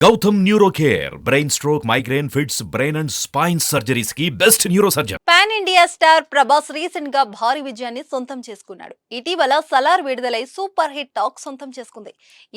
Gautam neuro care brain stroke migraine fits brain and spine surgeries కి best neuro surgeon. Pan India star Prabhas recent గా భారీ విజయాన్ని సొంతం చేసుకున్నాడు. ఇటీవల సలార్ విడుదలై సూపర్ హిట్ టాక్ సొంతం చేసుకుంది.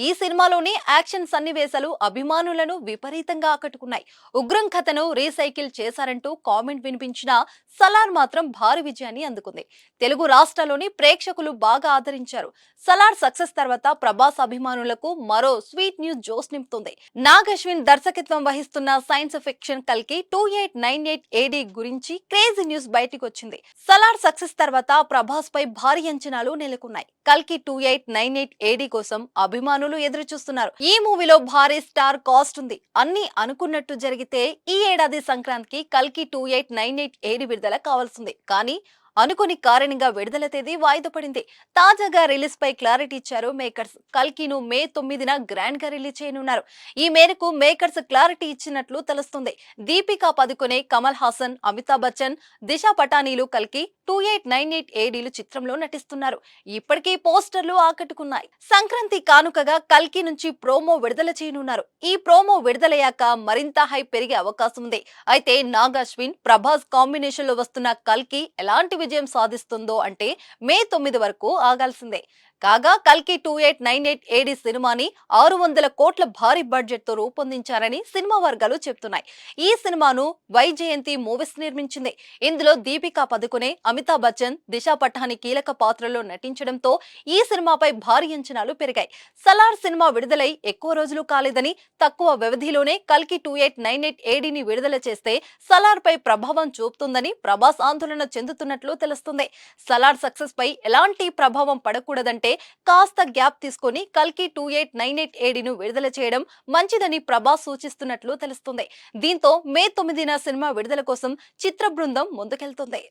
ఈ సినిమాలోని యాక్షన్ సన్నివేశాలు అభిమానులను విపరీతంగా ఆకట్టుకున్నాయి. ఉగ్రం కథను రీసైకిల్ చేశారంటూ కామెంట్ వినిపించినా సలార్ మాత్రం భారీ విజయాన్ని అందుకుంది. తెలుగు రాష్ట్రాల్లోని ప్రేక్షకులు బాగా ఆదరించారు. సలార్ సక్సెస్ తర్వాత ప్రభాస్ అభిమానులకు మరో స్వీట్ న్యూస్ జోస్ నింపుతుంది. నాగ్ అశ్విన్ దర్శకత్వం వహిస్తున్న సైన్స్ ఫిక్షన్ కల్కి 2898 AD గురించి క్రేజీ న్యూస్ బయటికి వచ్చింది. సలార్ సక్సెస్ తర్వాత ప్రభాస్ పై భారీ అంచనాలు నెలకొన్నాయి. కల్కి 2898 AD కోసం అభిమానులు ఎదురు చూస్తున్నారు. ఈ మూవీలో భారీ స్టార్ కాస్ట్ ఉంది. అన్ని అనుకున్నట్టు జరిగితే ఈ ఏడాది సంక్రాంతికి కల్కి 2898 AD విడుదల కావాల్సింది. కానీ అనుకుని కారణంగా విడుదల తేదీ వాయిదా పడింది. తాజాగా రిలీజ్ పై క్లారిటీ ఇచ్చారు మేకర్స్. కల్కిను మే 9న గ్రాండ్ గా రిలీజ్ చేయనున్నారు. ఈ మేరకు మేకర్స్ క్లారిటీ ఇచ్చినట్లు తెలుస్తుంది. దీపికా పదుకొనే, కమల్ హాసన్, అమితాబ్ బచ్చన్, దిశా పటానీలు కల్కి 2898 AD చిత్రంలో నటిస్తున్నారు. ఇప్పటికీ పోస్టర్లు ఆకట్టుకున్నాయి. సంక్రాంతి కానుకగా కల్కి నుంచి ప్రోమో విడుదల చేయనున్నారు. ఈ ప్రోమో విడుదలయ్యాక మరింత హైప్ పెరిగే అవకాశం ఉంది. అయితే నాగ్ అశ్విన్, ప్రభాస్ కాంబినేషన్ లో వస్తున్న కల్కి ఎలాంటి విజయం సాధిస్తుందో అంటే మే 9 వరకు ఆగాల్సిందే. కాగా కల్కి 2898 AD సినిమాని 600 కోట్ల భారీ బడ్జెట్ తో రూపొందించారని సినిమా వర్గాలు చెప్తున్నాయి. ఈ సినిమాను వైజయంతి మూవీస్ నిర్మించింది. ఇందులో దీపికా పదుకొనే, అమితాబ్ బచ్చన్, దిశా పటాని కీలక పాత్రలో నటించడంతో ఈ సినిమాపై భారీ అంచనాలు పెరిగాయి. సలార్ సినిమా విడుదలై ఎక్కువ రోజులు కాలేదని, తక్కువ వ్యవధిలోనే కల్కి 2898 AD ని విడుదల చేస్తే సలార్ పై ప్రభావం చూపుతుందని ప్రభాస్ ఆందోళన చెందుతున్నట్లు తెలుస్తుంది. సలార్ సక్సెస్ పై ఎలాంటి ప్రభావం పడకూడదంటే కాస్త గ్యాప్ తీసుకొని కల్కి 2898 AD ను విడుదల చేయడం మంచిదని ప్రభాస్ సూచిస్తున్నట్లు తెలుస్తుంది. దీంతో మే 9న సినిమా విడుదల కోసం చిత్ర బృందం ముందుకెళ్తుంది.